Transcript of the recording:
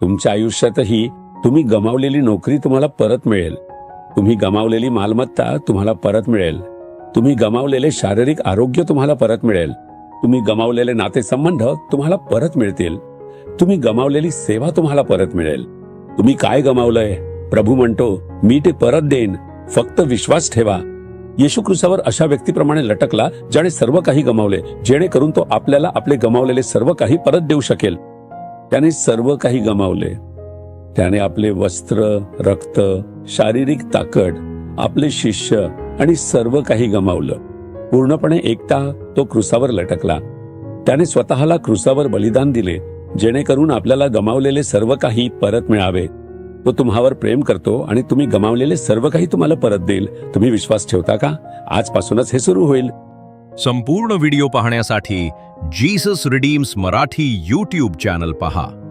तुमच्या आयुष्यातही तुम्ही गमावलेली नोकरी तुम्हाला परत मिळेल. तुम्ही गमावलेली मालमत्ता तुम्हाला परत मिळेल. तुम्ही गमावलेले शारीरिक आरोग्य तुम्हाला परत मिळेल. तुम्ही गमावलेले नातेसंबंध तुम्हाला परत मिळतील. तुम्ही गमावलेली सेवा तुम्हाला परत मिळेल. तुम्ही काय गमावलंय? प्रभू म्हणतो, मी ते परत देईन, फक्त विश्वास ठेवा. येशू क्रूसावर अशा व्यक्तीप्रमाणे लटकला ज्याने सर्व काही गमावले, जेणेकरून तो आपल्याला आपले गमावलेले सर्व काही परत देऊ शकेल. त्याने सर्व काही गमावले. त्याने आपले वस्त्र, रक्त, शारीरिक ताकद, आपले शिष्य आणि सर्व काही गमावलं. पूर्णपणे एकटा तो क्रूसावर लटकला. त्याने स्वतःला क्रूसावर बलिदान दिले, जेणेकरून आपल्याला गमावलेले सर्व काही परत मिळावे. तो तुम्हावर प्रेम करतो आणि तुम्ही गमावलेले सर्व काही तुम्हाला परत देईल. तुम्ही विश्वास ठेवता का? आजपासूनच हे सुरू होईल. संपूर्ण व्हिडिओ पाहण्यासाठी Jesus redeems Marathi YouTube channel पहा.